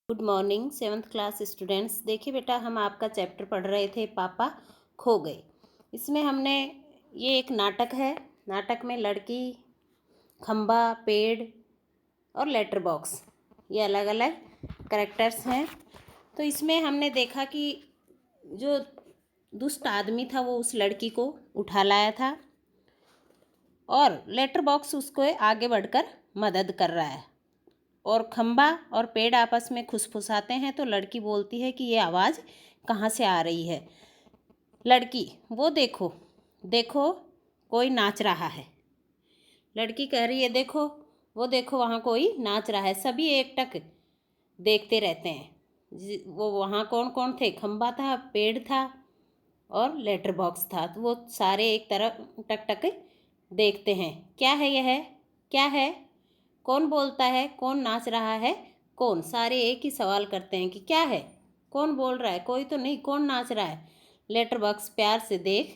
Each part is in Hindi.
Good morning 7th class students. देखिए बेटा, हम आपका चैप्टर पढ़ रहे थे पापा खो गए। इसमें हमने ये एक नाटक है। नाटक में लड़की, खंबा, पेड़ और लेटर बॉक्स, ये अलग अलग कैरेक्टर्स हैं। तो इसमें हमने देखा कि जो दुष्ट आदमी था वो उस लड़की को उठा लाया था और लेटर बॉक्स उसको आगे बढ़कर मदद कर रहा है। और खंबा और पेड़ आपस में खुसफुसाते हैं तो लड़की बोलती है कि ये आवाज़ कहाँ से आ रही है। लड़की, वो देखो देखो कोई नाच रहा है। लड़की कह रही है देखो, वो देखो वहाँ कोई नाच रहा है। सभी एकटक देखते रहते हैं। वो वहाँ कौन कौन थे? खंबा था, पेड़ था और लेटर बॉक्स था। तो वो सारे एक तरफ टक टक देखते हैं। क्या है यह? क्या है? कौन बोलता है? कौन नाच रहा है? कौन? सारे एक ही सवाल करते हैं कि क्या है, कौन बोल रहा है? कोई तो नहीं, कौन नाच रहा है? लेटर बॉक्स प्यार से, देख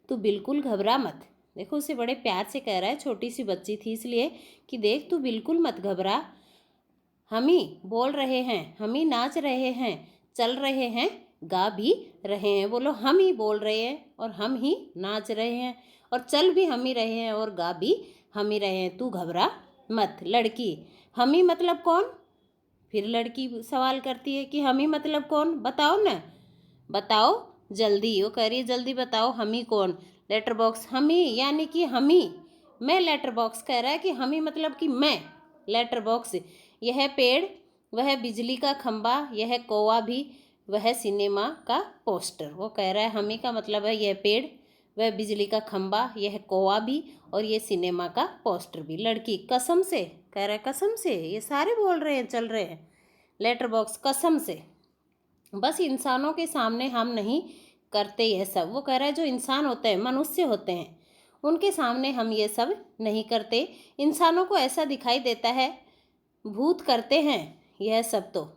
तू बिल्कुल घबरा मत। देखो, उसे बड़े प्यार से कह रहा है। छोटी सी बच्ची थी इसलिए कि देख तू बिल्कुल मत घबरा, हम ही बोल रहे हैं, हम ही नाच रहे हैं, चल रहे हैं, गा भी रहे हैं। बोलो, हम ही बोल रहे हैं और हम ही नाच रहे हैं और चल भी हम ही रहे हैं और गा भी हम ही रहे हैं। तू घबरा मत। लड़की, हम ही मतलब कौन? फिर लड़की सवाल करती है कि हम ही मतलब कौन? बताओ ना, बताओ जल्दी। वो कह रही है जल्दी बताओ, हम ही कौन? लेटर बॉक्स, हम ही यानी कि हम ही। मैं लेटर बॉक्स कह रहा है कि हम ही मतलब कि मैं लेटर बॉक्स। यह पेड़, वह बिजली का खंबा, यह कौवा भी, वह सिनेमा का पोस्टर। वो कह रहा है हम ही का मतलब है यह पेड़, वह बिजली का खंबा, यह कौवा भी और ये सिनेमा का पोस्टर भी। लड़की, कसम से कह रहा है, कसम से ये सारे बोल रहे हैं, चल रहे हैं। लेटर बॉक्स, कसम से बस इंसानों के सामने हम नहीं करते यह सब। वो कह रहा है जो इंसान होते हैं, मनुष्य होते हैं, उनके सामने हम ये सब नहीं करते। इंसानों को ऐसा दिखाई देता है भूत करते हैं यह सब। तो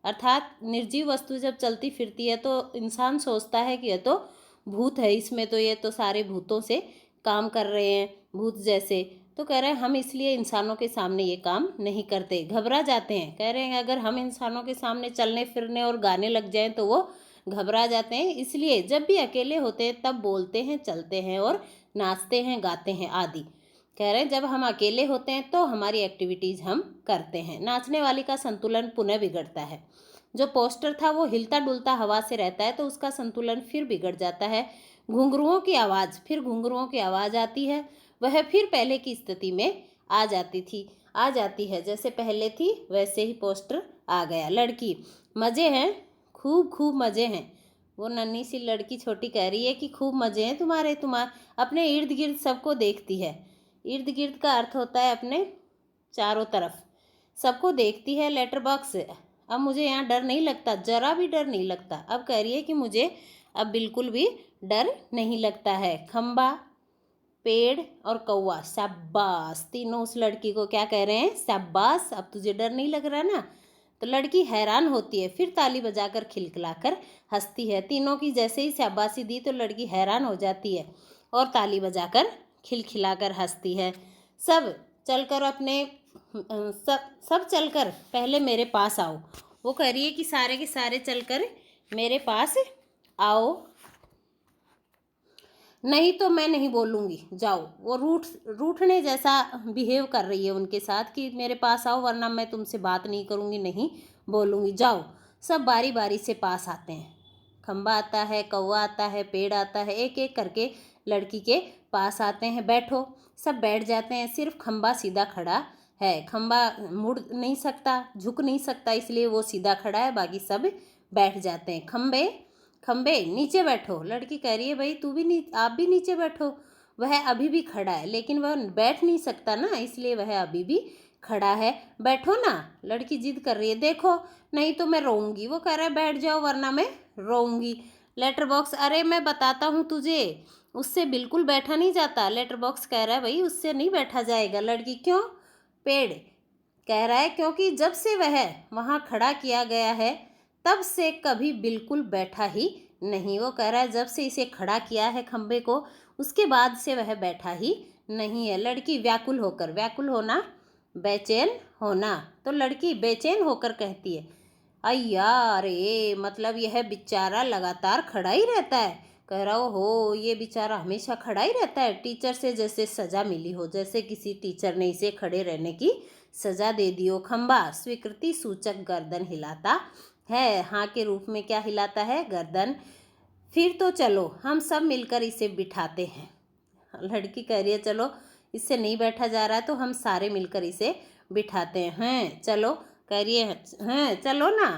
अर्थात निर्जीव वस्तु जब चलती फिरती है तो इंसान सोचता है कि यह तो भूत है, इसमें तो ये तो सारे भूतों से काम कर रहे हैं, भूत जैसे। तो कह रहे हैं हम इसलिए इंसानों के सामने ये काम नहीं करते, घबरा जाते हैं। कह रहे हैं अगर हम इंसानों के सामने चलने फिरने और गाने लग जाएं तो वो घबरा जाते हैं, इसलिए जब भी अकेले होते हैं तब बोलते हैं, चलते हैं और नाचते हैं, गाते हैं आदि। कह रहे हैं जब हम अकेले होते हैं तो हमारी एक्टिविटीज़ हम करते हैं। नाचने वाली का संतुलन पुनः बिगड़ता है। जो पोस्टर था वो हिलता डुलता हवा से रहता है तो उसका संतुलन फिर बिगड़ जाता है। घुंघरुओं की आवाज़, फिर घुंघरुओं की आवाज़ आती है, वह फिर पहले की स्थिति में आ जाती है। जैसे पहले थी वैसे ही पोस्टर आ गया। लड़की, मज़े हैं, खूब खूब मज़े हैं। वो नन्ही सी लड़की छोटी कह रही है कि खूब मज़े हैं तुम्हारे, अपने इर्द गिर्द सबको देखती है। इर्द गिर्द का अर्थ होता है अपने चारों तरफ सबको देखती है। लेटर बॉक्स, अब मुझे यहाँ डर नहीं लगता, जरा भी डर नहीं लगता। अब कह रही है कि मुझे अब बिल्कुल भी डर नहीं लगता है। खंबा, पेड़ और कौवा, शाबाश। तीनों उस लड़की को क्या कह रहे हैं? शाबाश, अब तुझे डर नहीं लग रहा ना। तो लड़की हैरान होती है, फिर ताली बजाकर खिलखिलाकर हंसती है। तीनों की जैसे ही शाबाशी दी तो लड़की हैरान हो जाती है और ताली बजाकर खिलखिलाकर हंसती है। सब चलकर अपने सब चलकर पहले मेरे पास आओ। वो कह रही है कि सारे के सारे चलकर मेरे पास आओ, नहीं तो मैं नहीं बोलूँगी, जाओ। वो रूठने जैसा बिहेव कर रही है उनके साथ कि मेरे पास आओ वरना मैं तुमसे बात नहीं करूँगी, नहीं बोलूँगी, जाओ। सब बारी बारी से पास आते हैं। खंबा आता है, कौवा आता है, पेड़ आता है, एक एक करके लड़की के पास आते हैं। बैठो। सब बैठ जाते हैं, सिर्फ खंबा सीधा खड़ा है। खंबा मुड़ नहीं सकता, झुक नहीं सकता, इसलिए वो सीधा खड़ा है, बाकी सब बैठ जाते हैं। खंबे, खंबे नीचे बैठो। लड़की कह रही है भाई तू भी आप भी नीचे बैठो। वह अभी भी खड़ा है लेकिन वह बैठ नहीं सकता ना, इसलिए वह अभी भी खड़ा है। बैठो ना। लड़की जिद कर रही है, देखो नहीं तो मैं रोऊंगी। वो कह रहा है बैठ जाओ वरना मैं रोऊंगी। लेटर बॉक्स, अरे मैं बताता हूँ तुझे, उससे बिल्कुल बैठा नहीं जाता। लेटर बॉक्स कह रहा है भाई उससे नहीं बैठा जाएगा। लड़की, क्यों? पेड़ कह रहा है क्योंकि जब से वह वहाँ खड़ा किया गया है तब से कभी बिल्कुल बैठा ही नहीं। वो कह रहा है जब से इसे खड़ा किया है खंबे को, उसके बाद से वह बैठा ही नहीं है। लड़की व्याकुल होकर, व्याकुल होना बेचैन होना। तो लड़की बेचैन होकर कहती है, अय्या रे, मतलब यह बेचारा लगातार खड़ा ही रहता है। कह रहा हो, ये बेचारा हमेशा खड़ा ही रहता है। टीचर से जैसे सज़ा मिली हो, जैसे किसी टीचर ने इसे खड़े रहने की सज़ा दे दी हो। खंबा स्वीकृति सूचक गर्दन हिलाता है। हाँ के रूप में क्या हिलाता है? गर्दन। फिर तो चलो हम सब मिलकर इसे बिठाते हैं। लड़की कह रही है, चलो इससे नहीं बैठा जा रहा है तो हम सारे मिलकर इसे बिठाते हैं। चलो, कह रही है, हैं चलो ना।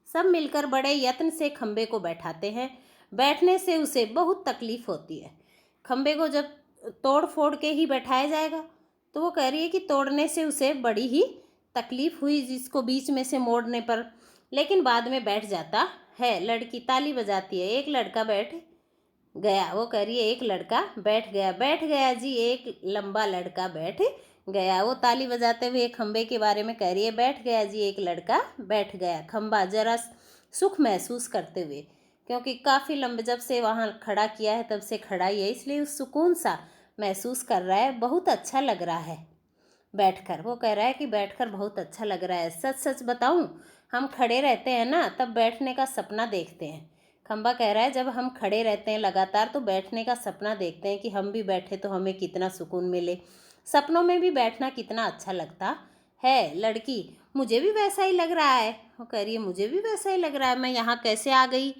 सब मिलकर बड़े यत्न से खंबे को बैठाते हैं। बैठने से उसे बहुत तकलीफ होती है। खंबे को जब तोड़ फोड़ के ही बैठाया जाएगा, तो वो कह रही है कि तोड़ने से उसे बड़ी ही तकलीफ हुई, जिसको बीच में से मोड़ने पर, लेकिन बाद में बैठ जाता है। लड़की ताली बजाती है, एक लड़का बैठ गया। वो कह रही है, एक लड़का बैठ गया। बैठ गया जी, एक लंबा लड़का बैठ गया। वो ताली बजाते हुए खंबे के बारे में कह रही है, बैठ गया जी, एक लड़का बैठ गया। खंबा जरा सुख महसूस करते हुए, क्योंकि काफ़ी लंबे जब से वहाँ खड़ा किया है तब से खड़ा ही है, इसलिए उस सुकून सा महसूस कर रहा है। बहुत अच्छा लग रहा है बैठकर। वो कह रहा है कि बैठकर बहुत अच्छा लग रहा है। सच सच बताऊं, हम खड़े रहते हैं ना, तब बैठने का सपना देखते हैं। खंबा कह रहा है, जब हम खड़े रहते हैं लगातार तो बैठने का सपना देखते हैं कि हम भी बैठे तो हमें कितना सुकून मिले। सपनों में भी बैठना कितना अच्छा लगता है। लड़की, मुझे भी वैसा ही लग रहा है। वो कह रही है, मुझे भी वैसा ही लग रहा है। मैं यहाँ कैसे आ गई,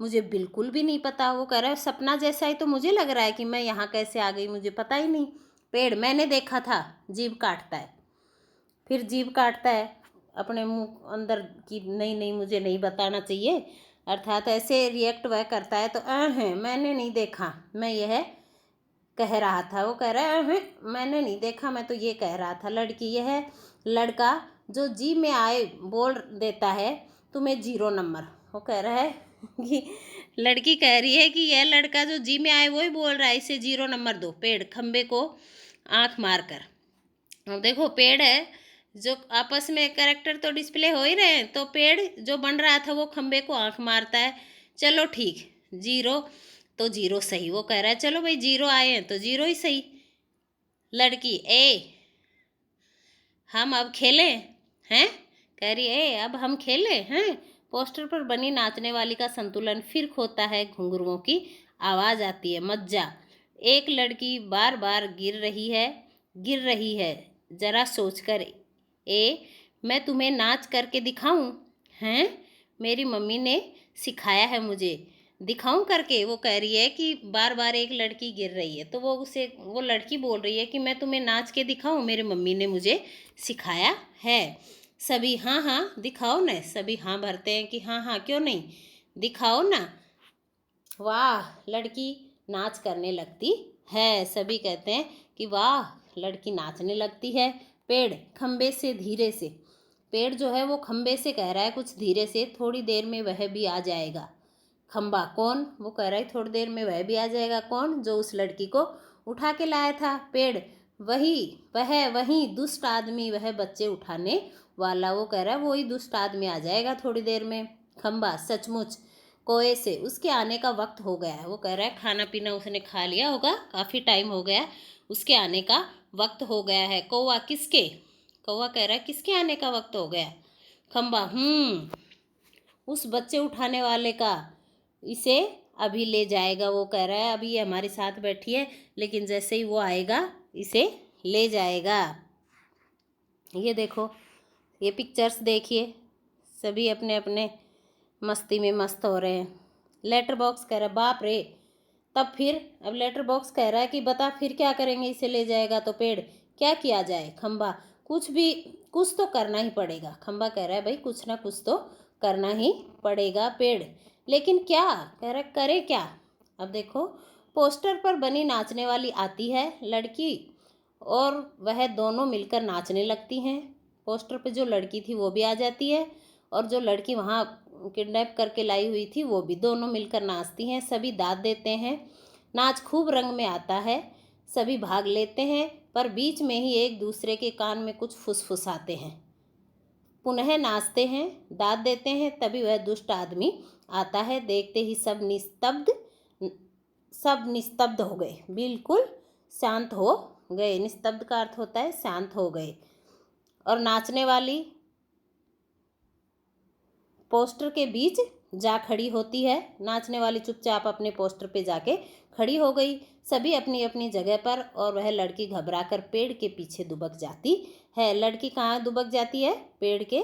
मुझे बिल्कुल भी नहीं पता। वो कह रहा है, सपना जैसा ही तो मुझे लग रहा है कि मैं यहाँ कैसे आ गई, मुझे पता ही नहीं। पेड़, मैंने देखा था, जीभ काटता है। फिर जीभ काटता है अपने मुंह अंदर की, नहीं नहीं मुझे नहीं बताना चाहिए, अर्थात ऐसे रिएक्ट वह करता है। तो है, मैंने नहीं देखा, मैं यह कह रहा था। वो कह रहा है, मैंने नहीं देखा, मैं तो ये कह रहा था। लड़की, यह लड़का जो जी में आए बोल देता है, तुम्हें 0 नंबर। वो कह रहा है कि लड़की कह रही है कि यह लड़का जो जी में आए वही बोल रहा है, इसे 0 नंबर दो। पेड़ खंबे को आंख मार कर, अब देखो पेड़ है जो आपस में कैरेक्टर तो डिस्प्ले हो ही रहे हैं, तो पेड़ जो बन रहा था वो खंबे को आंख मारता है। चलो ठीक, 0 तो 0 सही। वो कह रहा है, चलो भाई 0 आए हैं तो 0 ही सही। लड़की, ए हम अब खेलें हैं? कह रही है, अब हम खेलें हैं? पोस्टर पर बनी नाचने वाली का संतुलन फिर खोता है। घुंघरुओं की आवाज़ आती है, मज्जा। एक लड़की बार बार गिर रही है। जरा सोचकर, मैं तुम्हें नाच करके दिखाऊं? हैं? मेरी मम्मी ने सिखाया है मुझे, दिखाऊं करके। वो कह रही है कि बार बार एक लड़की गिर रही है, तो वो लड़की बोल रही है कि मैं तुम्हें नाच के दिखाऊं, मेरी मम्मी ने मुझे सिखाया है। सभी हाँ हाँ दिखाओ ना। सभी हाँ भरते हैं कि हाँ हाँ क्यों नहीं, दिखाओ ना। वाह, लड़की नाच करने लगती है। सभी कहते हैं कि वाह, लड़की नाचने लगती है। पेड़ खंबे से धीरे से, पेड़ जो है वो खंबे से कह रहा है कुछ धीरे से, थोड़ी देर में वह भी आ जाएगा। खंबा, कौन? वो कह रहा है थोड़ी देर में वह भी आ जाएगा। कौन? जो उस लड़की को उठा के लाया था। पेड़, वही दुष्ट आदमी, वह बच्चे उठाने वाला। वो कह रहा है वही दुष्ट आदमी आ जाएगा थोड़ी देर में। खंबा, सचमुच कोए से उसके आने का वक्त हो गया है। वो कह रहा है खाना पीना उसने खा लिया होगा, काफ़ी टाइम हो गया, उसके आने का वक्त हो गया है। कौवा, किसके? कौवा कह रहा है किसके आने का वक्त हो गया? खंबा, उस बच्चे उठाने वाले का, इसे अभी ले जाएगा। वो कह रहा है अभी ये हमारे साथ बैठी है, लेकिन जैसे ही वो आएगा इसे ले जाएगा। ये देखो, ये पिक्चर्स देखिए, सभी अपने अपने मस्ती में मस्त हो रहे हैं। लेटर बॉक्स कह रहा है, बाप रे। तब फिर अब लेटर बॉक्स कह रहा है कि बता फिर क्या करेंगे, इसे ले जाएगा तो। पेड़, क्या किया जाए? खंबा, कुछ तो करना ही पड़ेगा। खंबा कह रहा है भाई कुछ ना कुछ तो करना ही पड़ेगा। पेड़, लेकिन क्या? कह रहा है करे क्या? अब देखो, पोस्टर पर बनी नाचने वाली आती है। लड़की और वह दोनों मिलकर नाचने लगती हैं। पोस्टर पे जो लड़की थी वो भी आ जाती है, और जो लड़की वहाँ किडनैप करके लाई हुई थी वो भी, दोनों मिलकर नाचती हैं। सभी दाद देते हैं। नाच खूब रंग में आता है। सभी भाग लेते हैं, पर बीच में ही एक दूसरे के कान में कुछ फुसफुसाते हैं। पुनः नाचते हैं, दाद देते हैं। तभी वह दुष्ट आदमी आता है। देखते ही सब निस्तब्ध हो गए, बिल्कुल शांत हो गए, निस्तब्ध का अर्थ होता है शांत हो गए। और नाचने वाली पोस्टर के बीच जा खड़ी होती है। नाचने वाली चुपचाप अपने पोस्टर पे जाके खड़ी हो गई, सभी अपनी अपनी जगह पर, और वह लड़की घबराकर पेड़ के पीछे दुबक जाती है। लड़की कहाँ दुबक जाती है? पेड़ के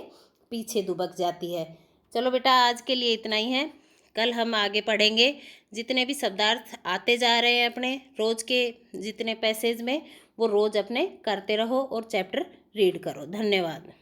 पीछे दुबक जाती है। चलो बेटा, आज के लिए इतना ही है। कल हम आगे पढ़ेंगे। जितने भी शब्दार्थ आते जा रहे हैं अपने रोज़ के जितने पैसेज में, वो रोज़ अपने करते रहो और चैप्टर रीड करो। धन्यवाद।